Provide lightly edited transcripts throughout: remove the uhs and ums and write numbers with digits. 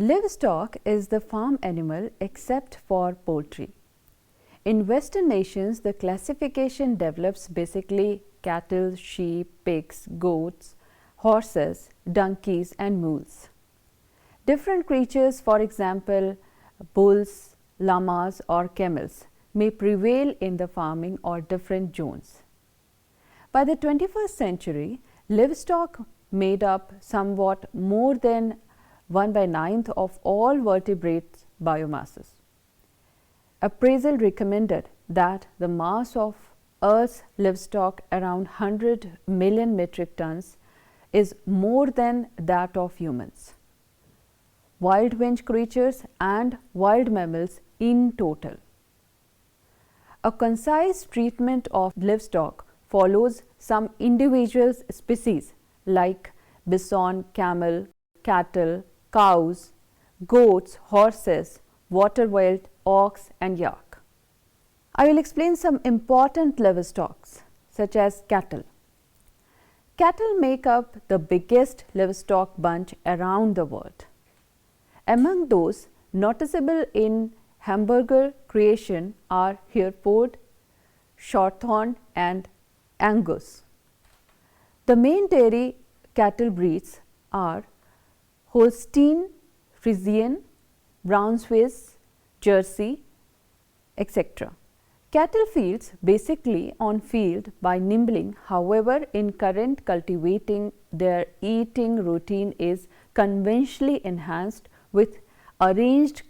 Livestock is the farm animal except for poultry. In Western nations, the classification develops basically cattle, sheep, pigs, goats, horses, donkeys and mules. Different creatures, for example, bulls, llamas or camels, may prevail in the farming or different zones. By the 21st century, livestock made up somewhat more than 1/9 of all vertebrate biomasses. Appraisal recommended that the mass of Earth's livestock, around 100 million metric tons, is more than that of humans, wild winged creatures and wild mammals in total. A concise treatment of livestock follows some individual species like bison, camel, cattle, cows, goats, horses, water wild, ox and yak. I will explain some important livestocks such as cattle. Cattle make up the biggest livestock bunch around the world. Among those noticeable in hamburger creation are Hereford, Shorthorn and Angus. The main dairy cattle breeds are Holstein, Friesian, Brown Swiss, Jersey, etc. Cattle feeds basically on field by nibbling. However, in current cultivating, their eating routine is conventionally enhanced with arranged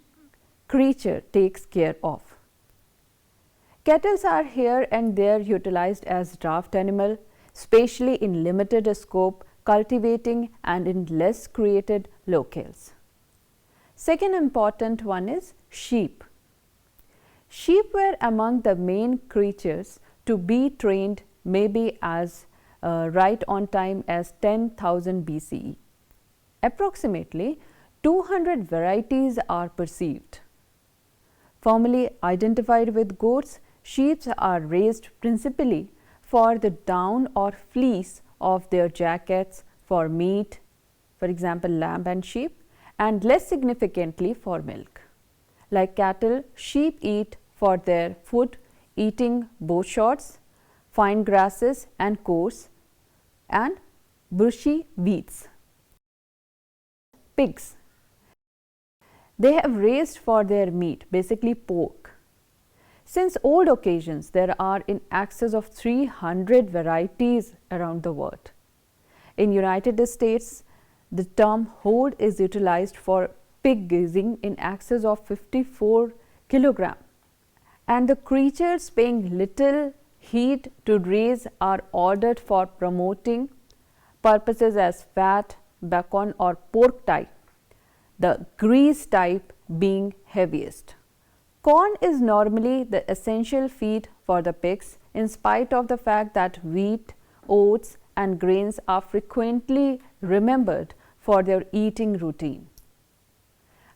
creature takes care of. Cattle are here and there utilized as draft animal, especially in limited scope cultivating and in less created locales. Second important one is sheep. Sheep were among the main creatures to be trained maybe as right on time as 10,000 BCE. Approximately 200 varieties are perceived. Formally identified with goats, sheep are raised principally for the down or fleece of their jackets, for meat, for example lamb and sheep, and less significantly for milk. Like cattle, sheep eat for their food, eating boughs, fine grasses and coarse and bushy weeds. Pigs, they have raised for their meat, basically pork. Since old occasions, there are in excess of 300 varieties around the world. In United States, the term horde is utilized for pig grazing in excess of 54 kg, and the creatures paying little heed to raise are ordered for promoting purposes as fat, bacon or pork type, the grease type being heaviest. Corn is normally the essential feed for the pigs, in spite of the fact that wheat, oats and grains are frequently remembered for their eating routine.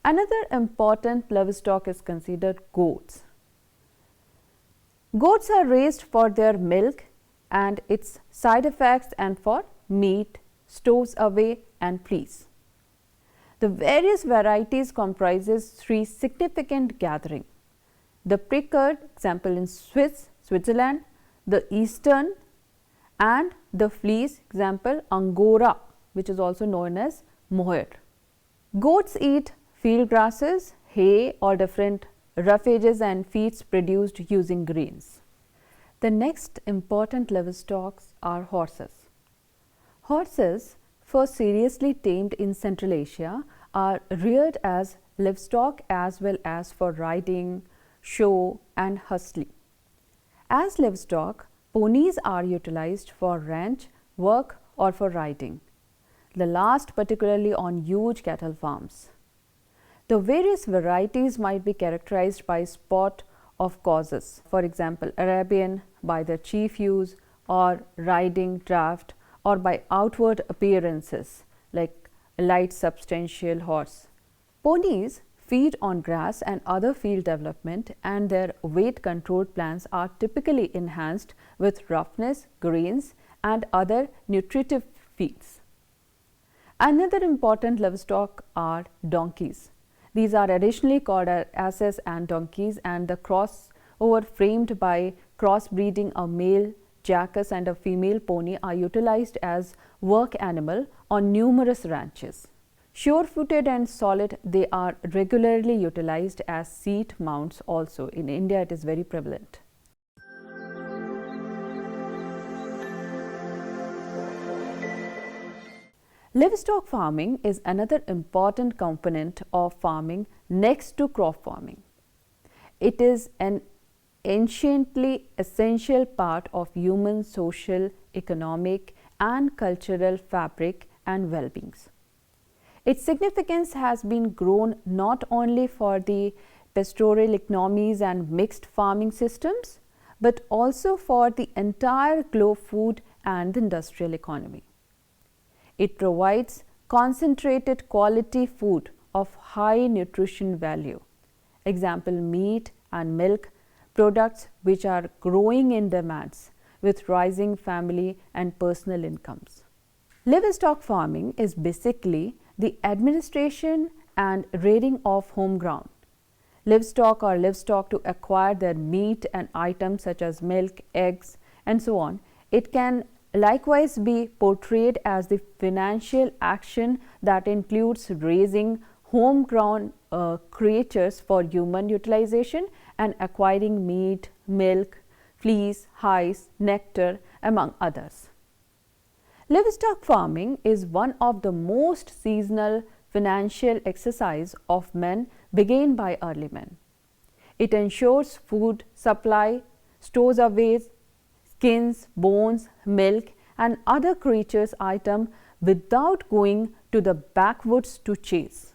Another important livestock is considered goats. Goats are raised for their milk and its side effects and for meat, stows away and fleece. The various varieties comprises 3 significant gatherings: the pricked, example in Switzerland, the eastern and the fleece, example Angora, which is also known as mohair. Goats eat field grasses, hay or different roughages and feeds produced using grains. The next important livestock are horses. Horses, first seriously tamed in Central Asia, are reared as livestock as well as for riding, show and hustling. As livestock, ponies are utilized for ranch work or for riding, the last particularly on huge cattle farms. The various varieties might be characterized by spot of causes, for example Arabian by their chief use, or riding, draft, or by outward appearances like a light substantial horse. Ponies feed on grass and other field development, and their weight control plans are typically enhanced with roughness, grains and other nutritive feeds. Another important livestock are donkeys. These are additionally called asses and donkeys, and the crossover framed by crossbreeding a male jackass and a female pony are utilized as work animal on numerous ranches. Sure-footed and solid, they are regularly utilized as seat mounts also. In India, it is very prevalent. Livestock farming is another important component of farming next to crop farming. It is an anciently essential part of human social, economic, and cultural fabric and well-being. Its significance has been grown not only for the pastoral economies and mixed farming systems, but also for the entire globe food and industrial economy. It provides concentrated quality food of high nutrition value, example meat and milk products which are growing in demands with rising family and personal incomes. Livestock farming is basically the administration and rearing of home ground. Livestock or livestock to acquire their meat and items such as milk, eggs, and so on. It can likewise be portrayed as the financial action that includes raising homegrown creatures for human utilization and acquiring meat, milk, fleece, hides, nectar, among others. Livestock farming is one of the most seasonal financial exercise of men begun by early men. It ensures food supply, stores away skins, bones, milk, and other creatures' items without going to the backwoods to chase.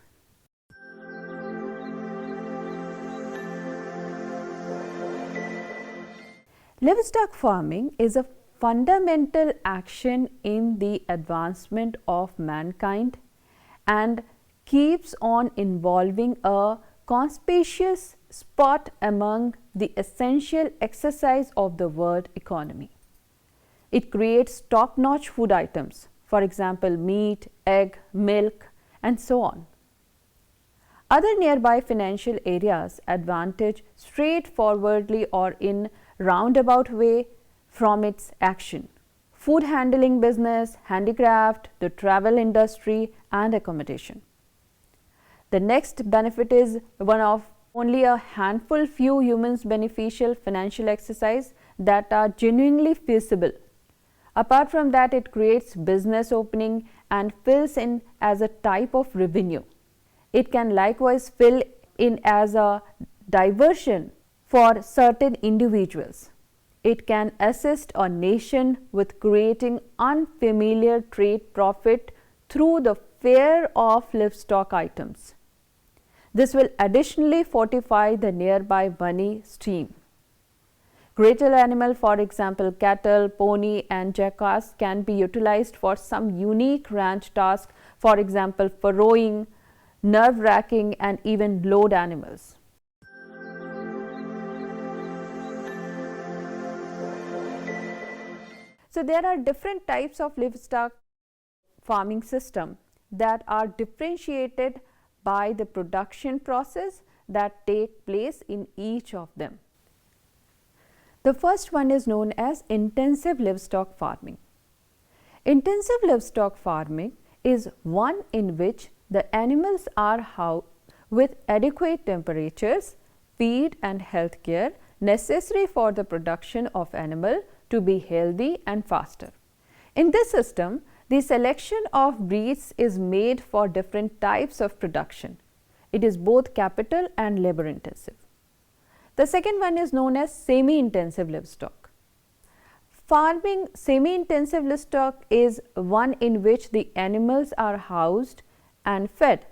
Livestock farming is a fundamental action in the advancement of mankind and keeps on involving a conspicuous spot among the essential exercise of the world economy. It creates top-notch food items, for example, meat, egg, milk, and so on. Other nearby financial areas advantage straightforwardly or in roundabout way from its action: food handling business, handicraft, the travel industry, and accommodation. The next benefit is one of only a handful few humans beneficial financial exercise that are genuinely feasible. Apart from that, it creates business opening and fills in as a type of revenue. It can likewise fill in as a diversion for certain individuals. It can assist a nation with creating unfamiliar trade profit through the fare of livestock items. This will additionally fortify the nearby money stream. Greater animal, for example, cattle, pony, and jackass, can be utilized for some unique ranch task, for example, furrowing, nerve-wracking, and even load animals. So there are different types of livestock farming system that are differentiated by the production process that take place in each of them. The first one is known as intensive livestock farming. Intensive livestock farming is one in which the animals are housed with adequate temperatures, feed and health care necessary for the production of animal to be healthy and faster. In this system, the selection of breeds is made for different types of production. It is both capital and labor intensive. The second one is known as semi-intensive livestock. Farming semi-intensive livestock is one in which the animals are housed and fed,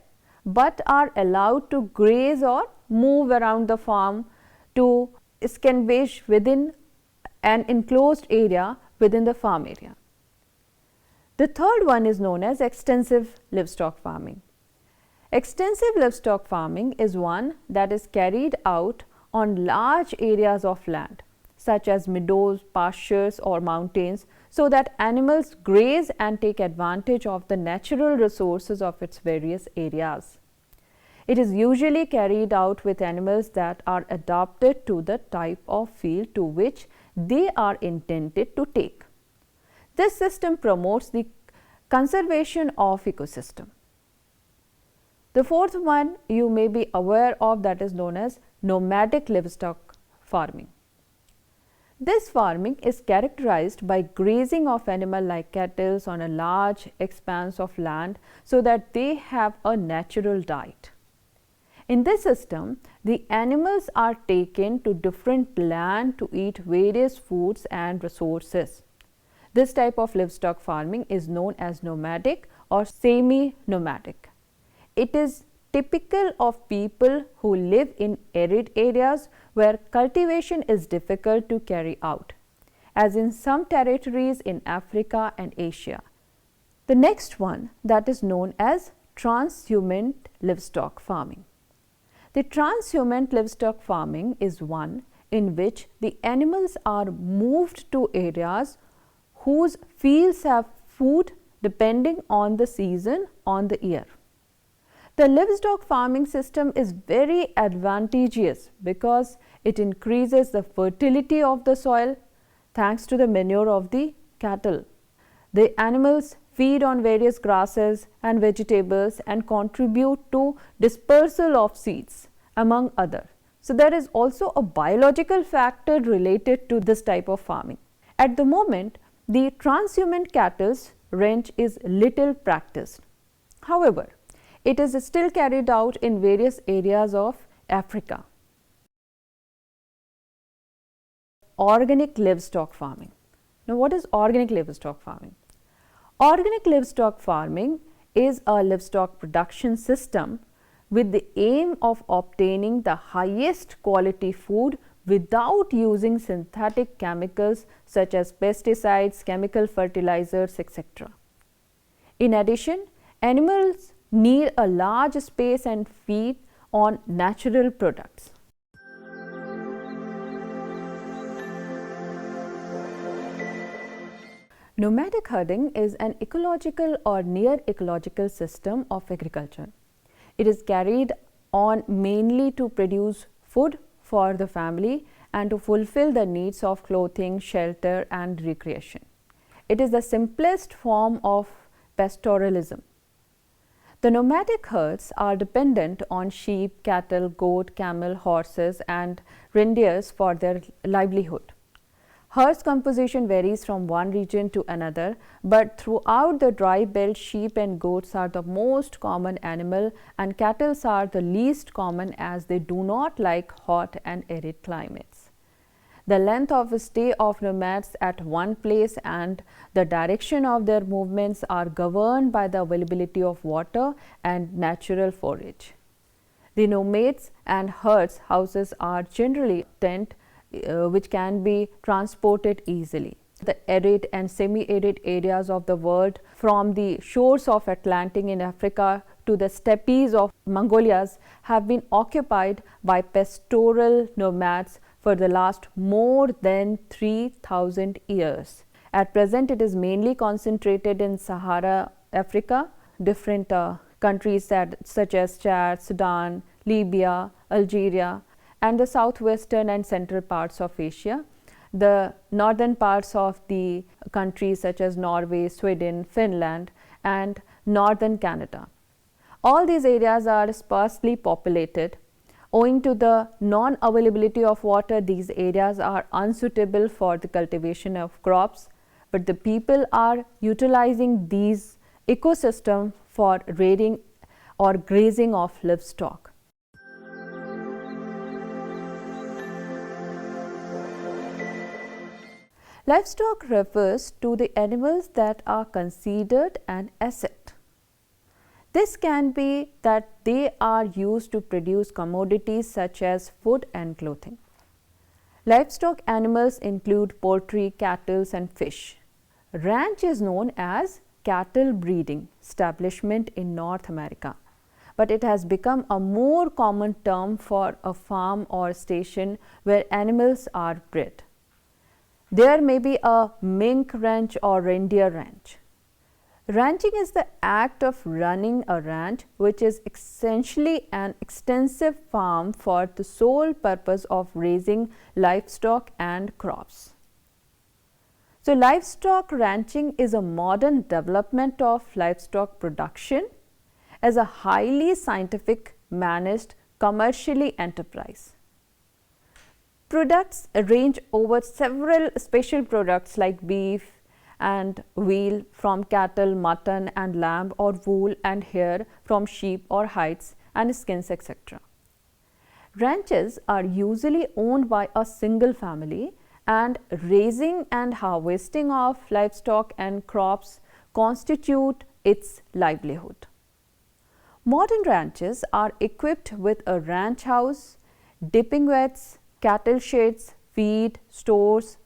but are allowed to graze or move around the farm to scavenge within an enclosed area within the farm area. The third one is known as extensive livestock farming. Extensive livestock farming is one that is carried out on large areas of land, such as meadows, pastures or mountains, so that animals graze and take advantage of the natural resources of its various areas. It is usually carried out with animals that are adapted to the type of field to which they are intended to take. This system promotes the conservation of ecosystem. The fourth one you may be aware of, that is known as nomadic livestock farming. This farming is characterized by grazing of animal like cattle on a large expanse of land so that they have a natural diet. In this system, the animals are taken to different land to eat various foods and resources. This type of livestock farming is known as nomadic or semi-nomadic. It is typical of people who live in arid areas where cultivation is difficult to carry out, as in some territories in Africa and Asia. The next one, that is known as transhumant livestock farming. The transhumant livestock farming is one in which the animals are moved to areas whose fields have food depending on the season on the year. The livestock farming system is very advantageous because it increases the fertility of the soil thanks to the manure of the cattle. The animals feed on various grasses and vegetables and contribute to dispersal of seeds, among others. So, there is also a biological factor related to this type of farming. At the moment, the transhumant cattle's range is little practiced. However, it is still carried out in various areas of Africa. Organic livestock farming. Now, what is organic livestock farming? Organic livestock farming is a livestock production system with the aim of obtaining the highest quality food without using synthetic chemicals such as pesticides, chemical fertilizers, etc. In addition, animals need a large space and feed on natural products. Nomadic herding is an ecological or near ecological system of agriculture. It is carried on mainly to produce food for the family and to fulfill the needs of clothing, shelter and recreation. It is the simplest form of pastoralism. The nomadic herds are dependent on sheep, cattle, goat, camel, horses and reindeers for their livelihood. Herds composition varies from one region to another, but throughout the dry belt, sheep and goats are the most common animal and cattle are the least common as they do not like hot and arid climates. The length of stay of nomads at one place and the direction of their movements are governed by the availability of water and natural forage. The nomads and herds houses are generally tent which can be transported easily. The arid and semi-arid areas of the world, from the shores of Atlantic in Africa to the steppes of Mongolia, have been occupied by pastoral nomads for the last more than 3,000 years. At present, it is mainly concentrated in Sahara Africa, different countries such as Chad, Sudan, Libya, Algeria, and the southwestern and central parts of Asia, the northern parts of the countries such as Norway, Sweden, Finland, and northern Canada. All these areas are sparsely populated. Owing to the non-availability of water, these areas are unsuitable for the cultivation of crops, but the people are utilizing these ecosystems for rearing or grazing of livestock. Livestock refers to the animals that are considered an asset. This can be that they are used to produce commodities such as food and clothing. Livestock animals include poultry, cattle and fish. Ranch is known as cattle breeding establishment in North America, but it has become a more common term for a farm or station where animals are bred. There may be a mink ranch or reindeer ranch. Ranching is the act of running a ranch, which is essentially an extensive farm for the sole purpose of raising livestock and crops. So, livestock ranching is a modern development of livestock production as a highly scientific, managed, commercially enterprise. Products range over several special products like beef and veal from cattle, mutton and lamb, or wool and hair from sheep or hides and skins, etc. Ranches are usually owned by a single family, and raising and harvesting of livestock and crops constitute its livelihood. Modern ranches are equipped with a ranch house, dipping wets, cattle sheds, feed, stores,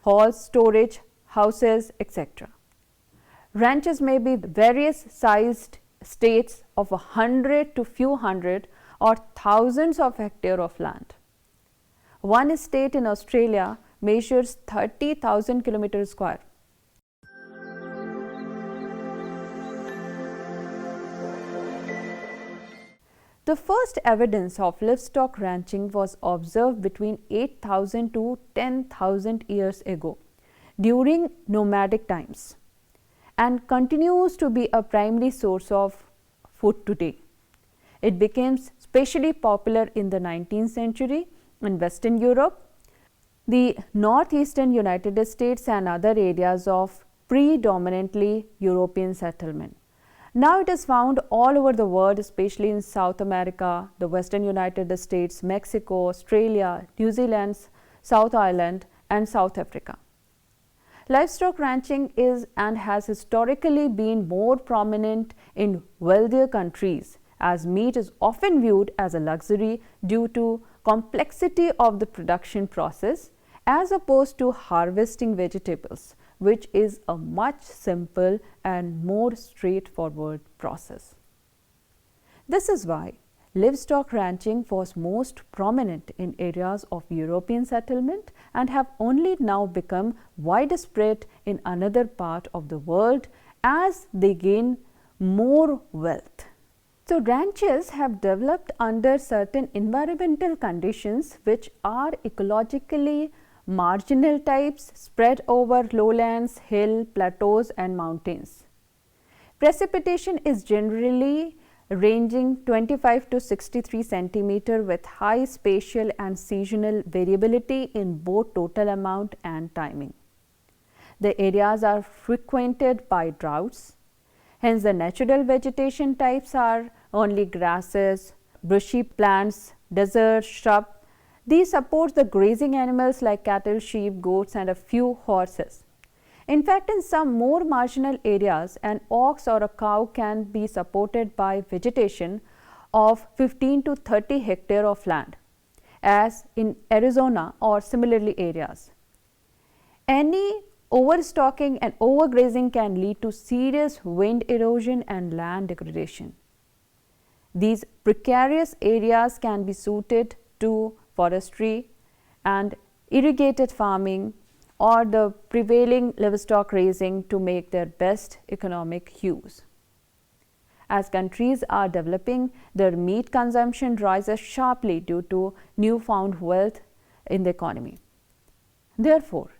halls, storage houses, etc. Ranches may be various sized estates of 100 to few hundred or thousands of hectares of land. One estate in Australia measures 30,000 kilometers square. The first evidence of livestock ranching was observed between 8,000 to 10,000 years ago during nomadic times, and continues to be a primary source of food today. It became especially popular in the 19th century in Western Europe, the northeastern United States and other areas of predominantly European settlement. Now it is found all over the world, especially in South America, the Western United States, Mexico, Australia, New Zealand, South Ireland and South Africa. Livestock ranching is and has historically been more prominent in wealthier countries, as meat is often viewed as a luxury due to complexity of the production process as opposed to harvesting vegetables, which is a much simple and more straightforward process. This is why livestock ranching was most prominent in areas of European settlement and have only now become widespread in another part of the world as they gain more wealth. So, ranches have developed under certain environmental conditions which are ecologically marginal types spread over lowlands, hill, plateaus and mountains. Precipitation is generally ranging 25 to 63 centimeter with high spatial and seasonal variability in both total amount and timing. The areas are frequented by droughts, hence the natural vegetation types are only grasses, bushy plants, desert, shrub. These support the grazing animals like cattle, sheep, goats and a few horses. In fact, in some more marginal areas, an ox or a cow can be supported by vegetation of 15 to 30 hectares of land, as in Arizona or similarly areas. Any overstocking and overgrazing can lead to serious wind erosion and land degradation. These precarious areas can be suited to forestry and irrigated farming or the prevailing livestock raising to make their best economic use. As countries are developing, their meat consumption rises sharply due to newfound wealth in the economy. Therefore,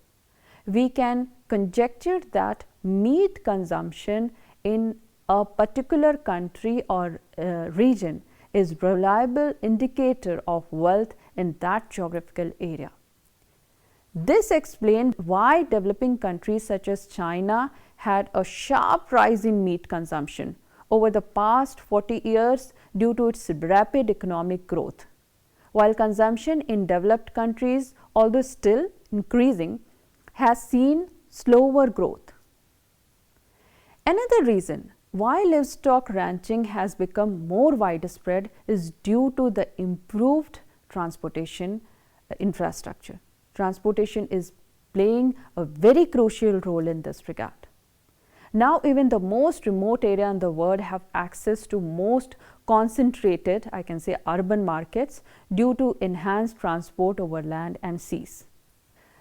we can conjecture that meat consumption in a particular country or region is a reliable indicator of wealth in that geographical area. This explains why developing countries such as China had a sharp rise in meat consumption over the past 40 years due to its rapid economic growth, while consumption in developed countries, although still increasing, has seen slower growth. Another reason why livestock ranching has become more widespread is due to the improved transportation infrastructure. Transportation is playing a very crucial role in this regard. Now even the most remote area in the world have access to most concentrated, I can say, urban markets due to enhanced transport over land and seas.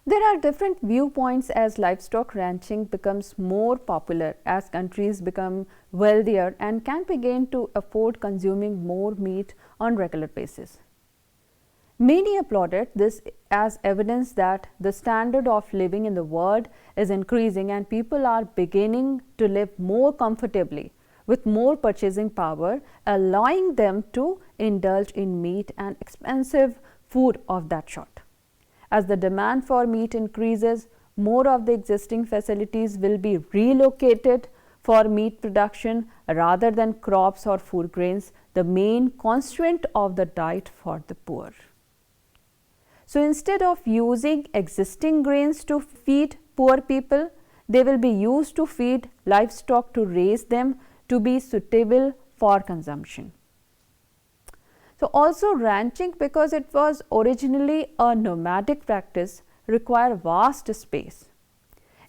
There are different viewpoints as livestock ranching becomes more popular as countries become wealthier and can begin to afford consuming more meat on regular basis. Many applauded this as evidence that the standard of living in the world is increasing and people are beginning to live more comfortably with more purchasing power, allowing them to indulge in meat and expensive food of that sort. As the demand for meat increases, more of the existing facilities will be relocated for meat production rather than crops or food grains, the main constraint of the diet for the poor. So, instead of using existing grains to feed poor people, they will be used to feed livestock to raise them to be suitable for consumption. So, also ranching, because it was originally a nomadic practice, require vast space.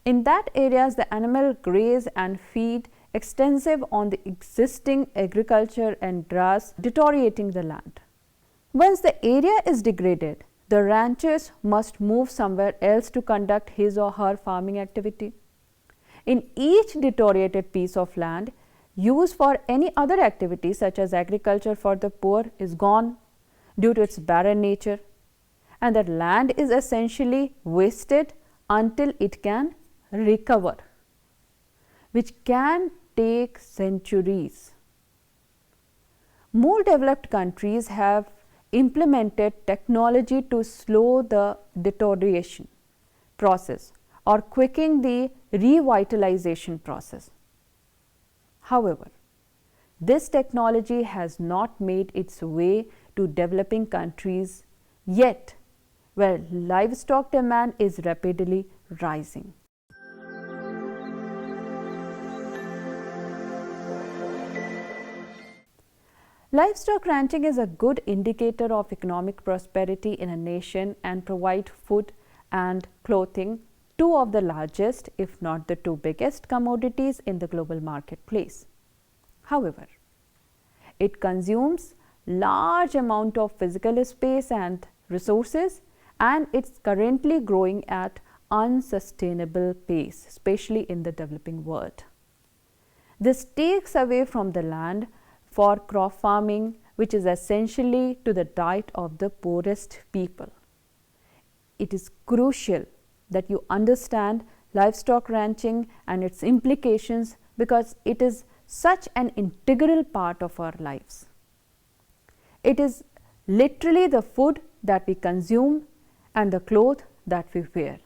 In that areas, the animal graze and feed extensive on the existing agriculture and thus deteriorating the land. Once the area is degraded, the ranchers must move somewhere else to conduct his or her farming activity. In each deteriorated piece of land, use for any other activity such as agriculture for the poor is gone due to its barren nature, and that land is essentially wasted until it can recover, which can take centuries. More developed countries have implemented technology to slow the deterioration process or quicken the revitalization process. However, this technology has not made its way to developing countries yet, where livestock demand is rapidly rising. Livestock ranching is a good indicator of economic prosperity in a nation and provide food and clothing, two of the largest, if not the two biggest commodities in the global marketplace. However, it consumes large amount of physical space and resources, and it's currently growing at unsustainable pace, especially in the developing world. This takes away from the land for crop farming, which is essentially to the diet of the poorest people. It is crucial that you understand livestock ranching and its implications, because it is such an integral part of our lives. It is literally the food that we consume and the clothes that we wear.